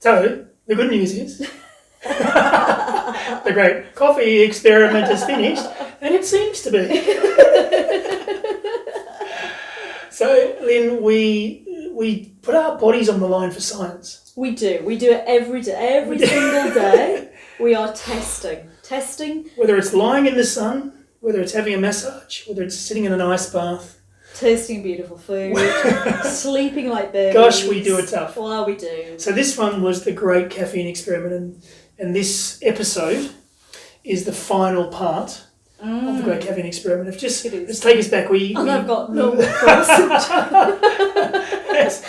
So, the good news is the great coffee experiment is finished, and it seems to be. So, Lynn, we put our bodies on the line for science. We do. We do it every day. Every single day, we are testing. Whether it's lying in the sun, whether it's having a massage, whether it's sitting in an ice bath. Tasting beautiful food, sleeping like babies. Gosh, we do it tough. Well, we do. So this one was the great caffeine experiment, and this episode is the final part of the great caffeine experiment. Let's take us back. I've got no Yes.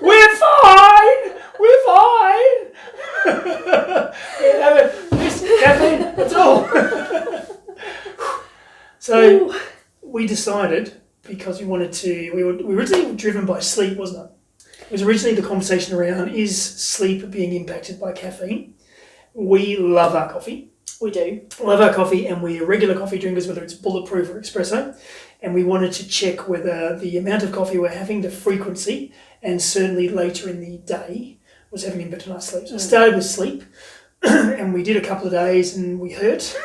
We're fine. We haven't missed caffeine at all. So we decided, because we wanted to, we were originally driven by sleep, wasn't it? It was originally the conversation around, is sleep being impacted by caffeine? We love our coffee. We do. Love our coffee, and we're regular coffee drinkers, whether it's bulletproof or espresso. And we wanted to check whether the amount of coffee we're having, the frequency, and certainly later in the day, was having an impact on our sleep. So it started with sleep, and we did a couple of days, and we hurt.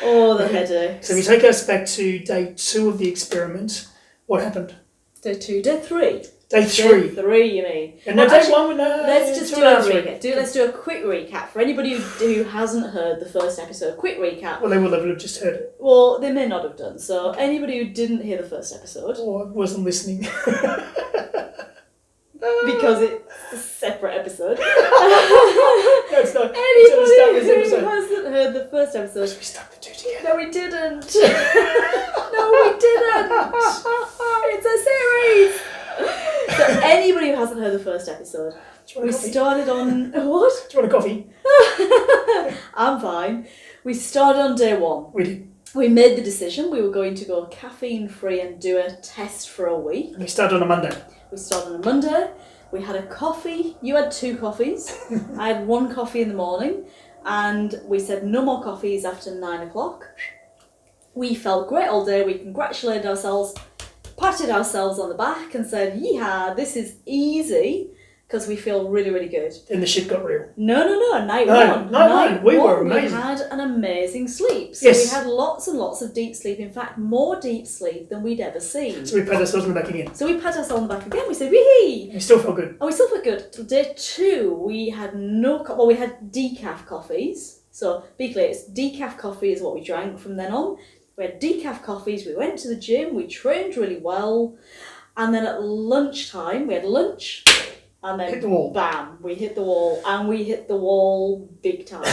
Oh, the headaches. So we take us back to day 2 of the experiment. What happened? Day 2, day 3. Day 3. Day 3, you mean? And no, day 1, no. Let's just do a recap. Let's do a quick recap for anybody who hasn't heard the first episode. Quick recap. Well, they will have just heard it. Well, they may not have done. So anybody who didn't hear the first episode, or wasn't listening, because it's a separate episode. It's not. Anybody who hasn't heard the first episode, we stuck the 2 together. No, we didn't. No, we didn't. It's a series. So anybody who hasn't heard the first episode, we started on what? Do you want a coffee? I'm fine. We started on day 1. We did. We made the decision we were going to go caffeine free and do a test for a week. And we started on a Monday. We started on a Monday. We had a coffee. You had 2 coffees. I had 1 coffee in the morning, and we said no more coffees after 9 o'clock. We felt great all day. We congratulated ourselves, patted ourselves on the back, and said, "Yeehaw, this is easy," because we feel really, really good. Then the shit got real. No. Night one. We were amazing. We had an amazing sleep. So yes. We had lots and lots of deep sleep. In fact, more deep sleep than we'd ever seen. So we pat ourselves on the back again. On the back again. We said, "Wee!" We still felt good. Oh, we still felt good. Till day 2, we had we had decaf coffees. So be clear, it's decaf coffee is what we drank from then on. We had decaf coffees. We went to the gym. We trained really well, and then at lunchtime we had lunch. And then, hit the wall. Bam, we hit the wall, and we hit the wall big time.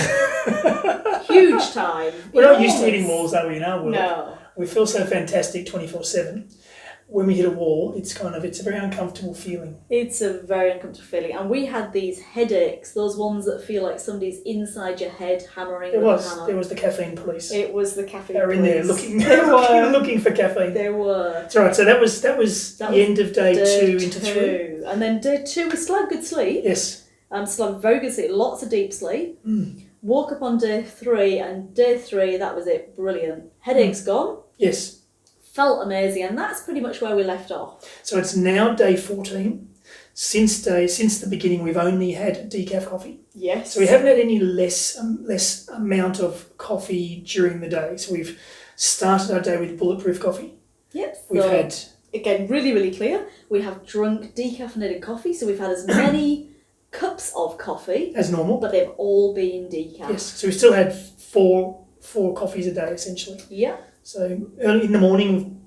Huge time. We're not used to hitting walls, are we, in our world? No. We feel so fantastic 24/7. When we hit a wall, it's a very uncomfortable feeling. It's a very uncomfortable feeling. And we had these headaches, those ones that feel like somebody's inside your head hammering with a hammer. There was the caffeine police. It was the caffeine police. They were in there looking for caffeine. They were. That's right, so that was the end of day 2 into 3. And then day 2, we still had good sleep. Yes. Still had very good sleep, lots of deep sleep. Woke up on day 3, and day 3, that was it, brilliant. Headaches gone. Yes. Felt amazing, and that's pretty much where we left off. So it's now day 14. Since the beginning, we've only had decaf coffee. Yes. So we haven't had any less amount of coffee during the day. So we've started our day with bulletproof coffee. Yep. We've had, again, really, really clear. We have drunk decaffeinated coffee, so we've had as many cups of coffee as normal, but they've all been decaf. Yes. So we still had four coffees a day essentially. Yeah. So early in the morning,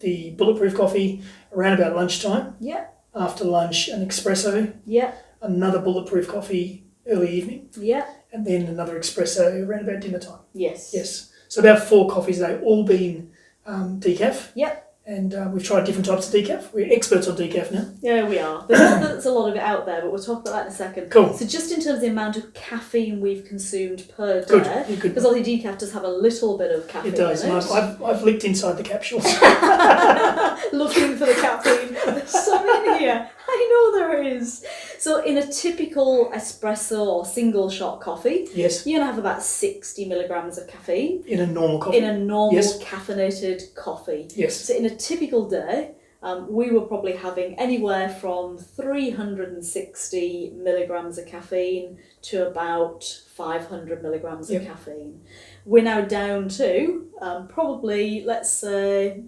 the bulletproof coffee, around about lunchtime. Yeah. After lunch, an espresso. Yeah. Another bulletproof coffee early evening. Yeah. And then another espresso around about dinner time. Yes. Yes. So about 4 coffees a day, all being decaf. Yep. And we've tried different types of decaf. We're experts on decaf now. Yeah, we are. There's a lot of it out there, but we'll talk about that in a second. Cool. So just in terms of the amount of caffeine we've consumed per day, Good. because obviously decaf does have a little bit of caffeine. It does. In it. I've licked inside the capsules. Looking for the caffeine. There's some in here. I know there is. So in a typical espresso or single shot coffee, yes, you're going to have about 60 milligrams of caffeine. In a normal coffee. In a normal yes. caffeinated coffee. Yes. So in a typical day, we were probably having anywhere from 360 milligrams of caffeine to about 500 milligrams of caffeine. We're now down to probably, let's say,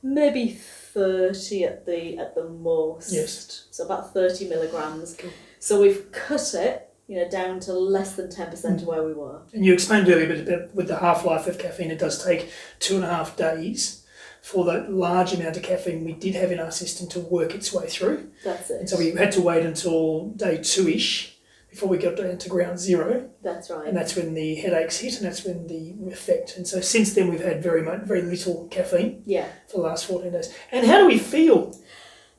maybe 30 at the most. Yes. So about 30 milligrams. Cool. So we've cut it, down to less than 10% of where we were. And you explained earlier a bit with the half-life of caffeine, it does take 2.5 days for that large amount of caffeine we did have in our system to work its way through. That's it. And so we had to wait until day 2-ish before we got down to ground zero. That's right. And that's when the headaches hit, and that's when the effect. And so since then, we've had very little caffeine for the last 14 days. And how do we feel?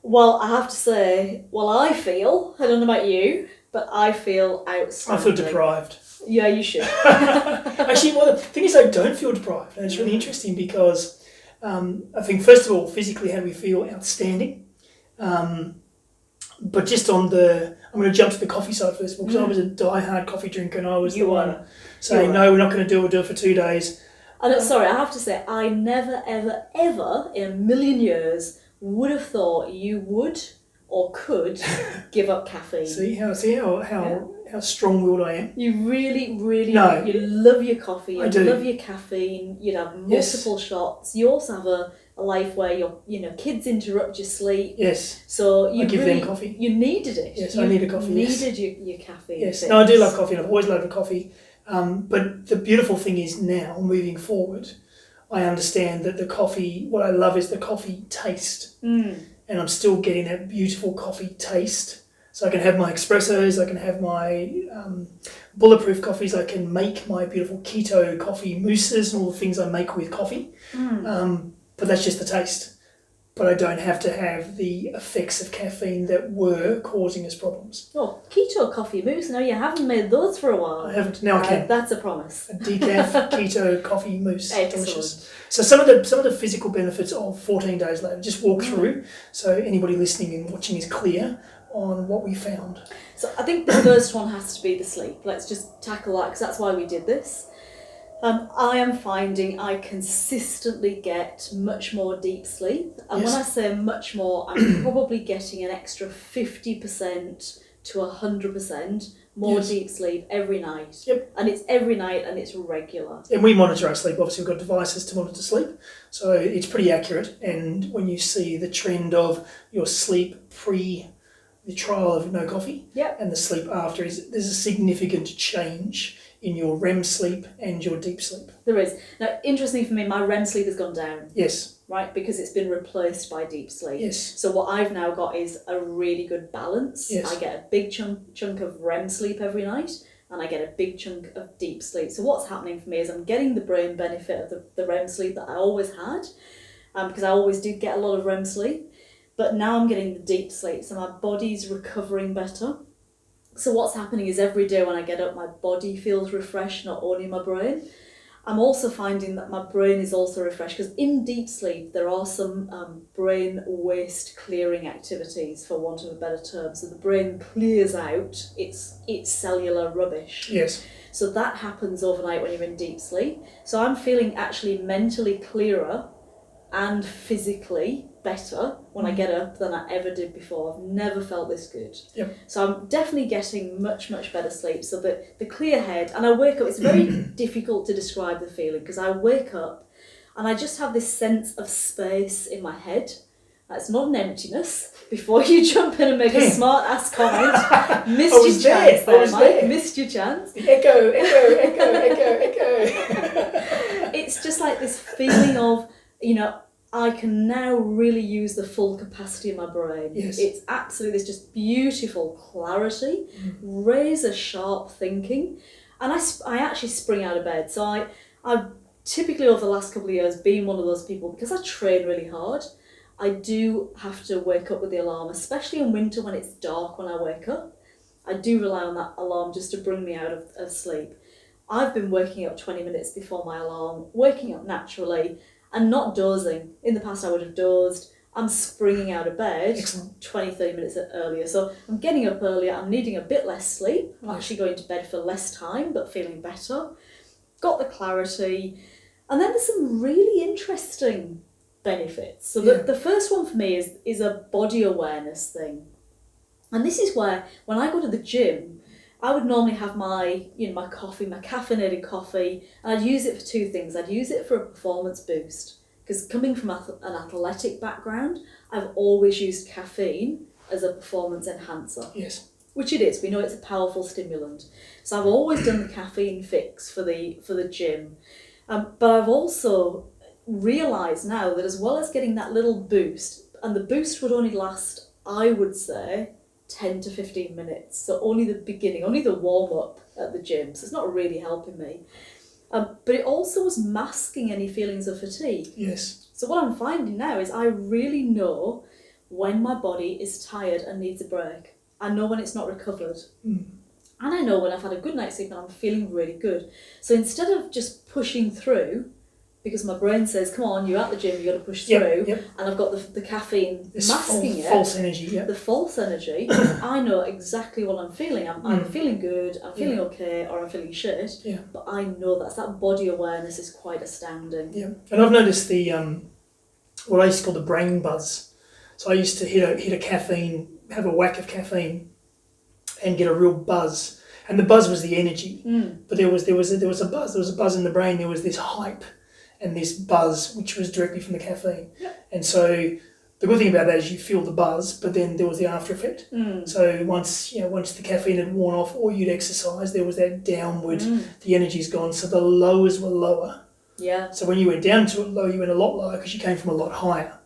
Well, I have to say, I feel, I don't know about you, but I feel outstanding. I feel deprived. Yeah, you should. Actually, the thing is, I don't feel deprived. And it's really interesting because I think, first of all, physically, how do we feel? Outstanding. But just I'm going to jump to the coffee side first of all, because I was a die-hard coffee drinker, and I was the one saying, no, we're not going to do it, we'll do it for 2 days. Sorry, I have to say, I never, ever, ever in a million years would have thought you would or could give up caffeine. See how strong-willed I am? You really, really, you love your coffee, you love your caffeine, you'd have multiple shots. You also have a life where your kids interrupt your sleep. Yes. So you I give them coffee. You needed it. Yes, I needed coffee. You needed your caffeine. Yes. No, I do love coffee, and I've always loved coffee. But the beautiful thing is now, moving forward, I understand that the coffee, what I love is the coffee taste. And I'm still getting that beautiful coffee taste. So I can have my espressos, I can have my bulletproof coffees, I can make my beautiful keto coffee mousses and all the things I make with coffee. But that's just the taste. But I don't have to have the effects of caffeine that were causing us problems. Oh, keto coffee mousse? No, you haven't made those for a while. I haven't. Now I can. That's a promise. A decaf keto coffee mousse. Excellent. Delicious. So some of the physical benefits of 14 days later, just walk through so anybody listening and watching is clear on what we found. So I think the first one has to be the sleep. Let's just tackle that because that's why we did this. I am finding I consistently get much more deep sleep. And when I say much more, I'm probably getting an extra 50% to 100% more deep sleep every night. Yep. And it's every night and it's regular. And we monitor our sleep. Obviously, we've got devices to monitor sleep. So it's pretty accurate. And when you see the trend of your sleep pre the trial of no coffee and the sleep after, there's a significant change in your REM sleep and your deep sleep. There is. Now, interestingly for me, my REM sleep has gone down. Yes. Right, because it's been replaced by deep sleep. Yes. So what I've now got is a really good balance. Yes. I get a big chunk of REM sleep every night, and I get a big chunk of deep sleep. So what's happening for me is I'm getting the brain benefit of the REM sleep that I always had, because I always did get a lot of REM sleep. But now I'm getting the deep sleep, so my body's recovering better. So what's happening is every day when I get up, my body feels refreshed, not only my brain. I'm also finding that my brain is also refreshed, because in deep sleep there are some brain waste clearing activities, for want of a better term. So the brain clears out its cellular rubbish. Yes. So that happens overnight when you're in deep sleep. So I'm feeling actually mentally clearer and physically better when I get up than I ever did before. I've never felt this good. Yep. So I'm definitely getting much, much better sleep. So the clear head, and I wake up, it's very difficult to describe the feeling, because I wake up and I just have this sense of space in my head. It's not an emptiness. Before you jump in and make a smart ass comment, missed your chance there, Mike. Missed your chance. Echo. It's just like this feeling of, I can now really use the full capacity of my brain. Yes. It's absolutely this just beautiful clarity, razor sharp thinking, and I actually spring out of bed. So I've typically over the last couple of years been one of those people, because I train really hard, I do have to wake up with the alarm, especially in winter when it's dark when I wake up. I do rely on that alarm just to bring me out of sleep. I've been waking up 20 minutes before my alarm, waking up naturally, and not dozing. In the past I would have dozed. I'm springing out of bed 20, 30 minutes earlier. So I'm getting up earlier, I'm needing a bit less sleep. I'm actually going to bed for less time, but feeling better. Got the clarity. And then there's some really interesting benefits. So Yeah. the first one for me is a body awareness thing. And this is where, when I go to the gym, I would normally have my coffee, my caffeinated coffee, and I'd use it for two things. I'd use it for a performance boost, because coming from an athletic background, I've always used caffeine as a performance enhancer. Yes. Which it is. We know it's a powerful stimulant. So I've always done the caffeine fix for the gym. But I've also realised now that as well as getting that little boost, and the boost would only last, I would say, 10 to 15 minutes. So only the beginning, only the warm-up at the gym. So it's not really helping me. But it also was masking any feelings of fatigue. Yes. So what I'm finding now is I really know when my body is tired and needs a break. I know when it's not recovered. Mm. And I know when I've had a good night's sleep and I'm feeling really good. So instead of just pushing through, because my brain says, come on, you're at the gym, you've got to push through, and I've got the caffeine this masking false energy, the false energy, I know exactly what I'm feeling. I'm either feeling good, I'm feeling okay, or I'm feeling shit. Yeah. But I know that body awareness is quite astounding. Yeah. And I've noticed the what I used to call the brain buzz. So I used to hit a caffeine, have a whack of caffeine, and get a real buzz. And the buzz was the energy, but there was a buzz. There was a buzz in the brain. There was this hype, and this buzz which was directly from the caffeine. Yep. And so the good thing about that is you feel the buzz, but then there was the after effect. So once the caffeine had worn off, or you'd exercise, there was that downward. The energy's gone, so the lowers were lower. Yeah. So when you went down to a low, you went a lot lower because you came from a lot higher.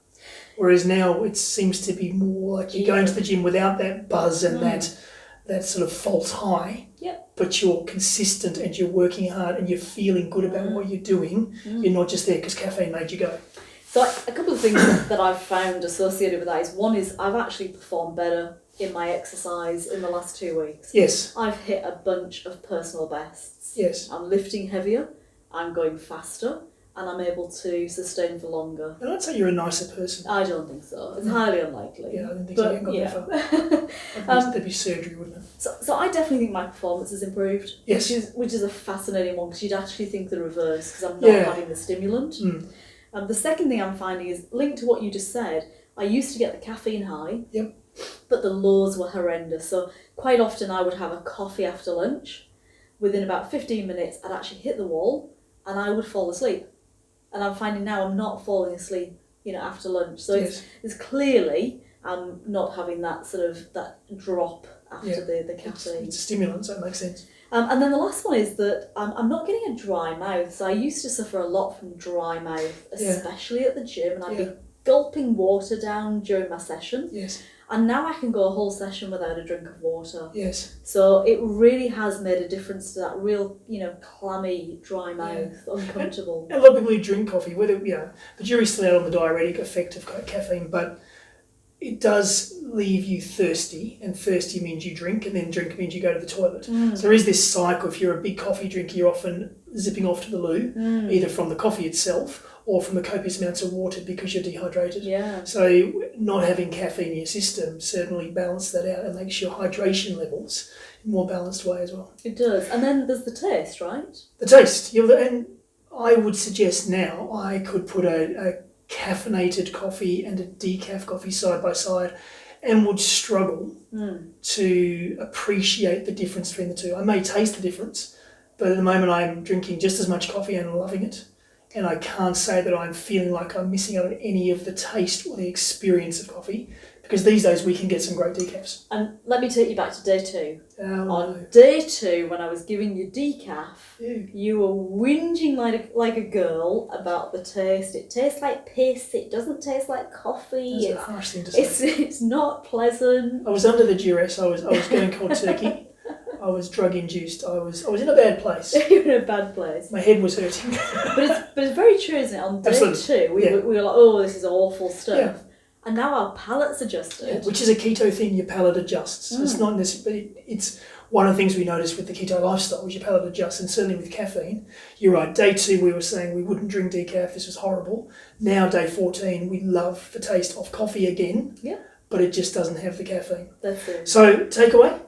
Whereas now it seems to be more like you're going to the gym without that buzz and that sort of false high. Yep. But you're consistent and you're working hard and you're feeling good about what you're doing. You're not just there because caffeine made you go. So a couple of things that I've found associated with that is, one is I've actually performed better in my exercise in the last 2 weeks. Yes. I've hit a bunch of personal bests. Yes. I'm lifting heavier, I'm going faster, and I'm able to sustain for longer. And I'd say you're a nicer person. I don't think so. It's highly unlikely. Yeah, I don't think so. You haven't got that far. There'd be surgery, wouldn't it? So I definitely think my performance has improved. Yes. Which is a fascinating one, because you'd actually think the reverse, because I'm not having the stimulant. The second thing I'm finding is linked to what you just said. I used to get the caffeine high, but the lows were horrendous. So quite often I would have a coffee after lunch. Within about 15 minutes, I'd actually hit the wall and I would fall asleep. And I'm finding now I'm not falling asleep, after lunch. So it's clearly I'm not having that sort of that drop after the caffeine. It's a stimulant, so it makes sense. And then the last one is that I'm not getting a dry mouth. So I used to suffer a lot from dry mouth, especially at the gym, and I'd be gulping water down during my session. Yes. And now I can go a whole session without a drink of water. Yes. So it really has made a difference to that real, clammy, dry mouth, uncomfortable. And a lot of people who drink coffee, the jury's still out on the diuretic effect of caffeine, but it does leave you thirsty, and thirsty means you drink, and then drink means you go to the toilet. So there is this cycle. If you're a big coffee drinker, you're often zipping off to the loo, either from the coffee itself or from the copious amounts of water because you're dehydrated. Yeah. So not having caffeine in your system certainly balances that out and makes your hydration levels in a more balanced way as well. It does. And then there's the taste, right? The taste. And I would suggest now I could put a caffeinated coffee and a decaf coffee side by side and would struggle to appreciate the difference between the two. I may taste the difference, but at the moment I'm drinking just as much coffee and loving it. And I can't say that I'm feeling like I'm missing out on any of the taste or the experience of coffee, because these days we can get some great decafs. And let me take you back to day 2. On day 2, when I was giving you decaf, you were whinging like a girl about the taste. It tastes like piss. It doesn't taste like coffee. That's a harsh thing to say. It's not pleasant. I was under the duress. I was going cold turkey. I was drug induced. I was in a bad place. You're in a bad place. My head was hurting. but it's very true, isn't it? On day 2, we were like, oh, this is awful stuff. Yeah. And now our palate's adjusted. Yeah, which is a keto thing, your palate adjusts. It's not necessarily, but it's one of the things we noticed with the keto lifestyle, was your palate adjusts, and certainly with caffeine. You're right, day 2 we were saying we wouldn't drink decaf, this was horrible. Now day 14 we love the taste of coffee again, but it just doesn't have the caffeine. That's it. So, takeaway?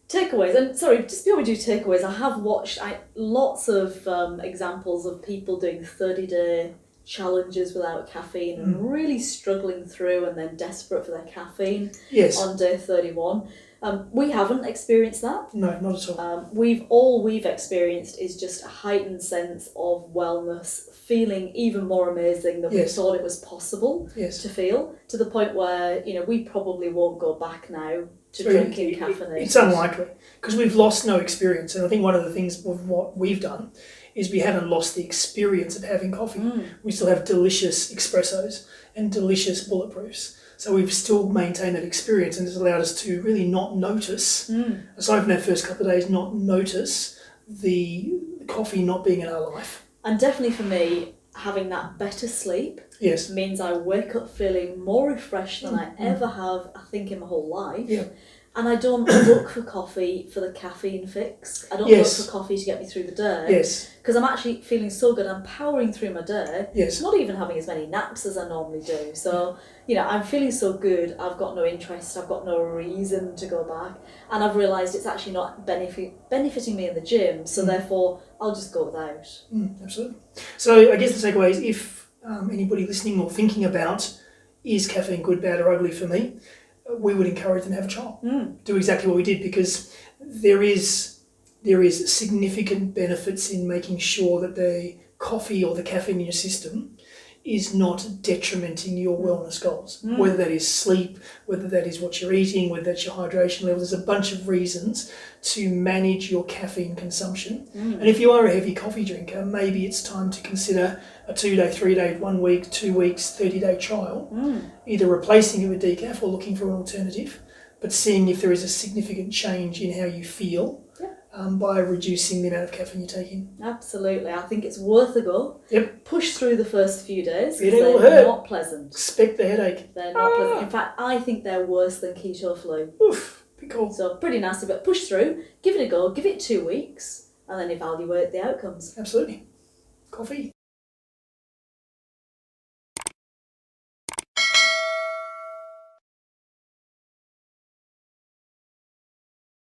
Takeaways, and sorry, just before we do takeaways, I have watched lots of examples of people doing 30-day challenges without caffeine and really struggling through and then desperate for their caffeine Yes. on day 31. We haven't experienced that. No, not at all. We've experienced is just a heightened sense of wellness, feeling even more amazing than we thought it was possible to feel, to the point where, you know, we probably won't go back now to drinking caffeinated. It's unlikely, because we've lost no experience. And I think one of the things of what we've done is we haven't lost the experience of having coffee. We still have delicious espressos and delicious bulletproofs. So we've still maintained that experience, and it's allowed us to really not notice, aside from that first couple of days, not notice the coffee not being in our life. And definitely for me, having that better sleep means I wake up feeling more refreshed than I ever have, I think, in my whole life. Yeah. And I don't look for coffee for the caffeine fix. I don't look for coffee to get me through the day. Yes. Because I'm actually feeling so good. I'm powering through my day. Yes. Not even having as many naps as I normally do. So, you know, I'm feeling so good. I've got no interest. I've got no reason to go back. And I've realised it's actually not benefiting me in the gym. So therefore, I'll just go without. Absolutely. So I guess the takeaway is, if anybody listening or thinking about, is caffeine good, bad or ugly for me, we would encourage them to have a trial. Do exactly what we did, because there is significant benefits in making sure that the coffee or the caffeine in your system is not detrimenting your wellness goals. Whether that is sleep, whether that is what you're eating, whether that's your hydration level. There's a bunch of reasons to manage your caffeine consumption. And if you are a heavy coffee drinker, maybe it's time to consider a 2-day, 3-day, 1 week, 2 weeks, 30-day trial, either replacing it with decaf or looking for an alternative, but seeing if there is a significant change in how you feel by reducing the amount of caffeine you take in. Absolutely. I think it's worth a go. Yep. Push through the first few days, It because will they're hurt. not pleasant. Expect the headache. They're not pleasant. In fact, I think they're worse than keto flu. Oof, be cool. So pretty nasty, but push through, give it a go, give it 2 weeks, and then evaluate the outcomes. Absolutely. Coffee.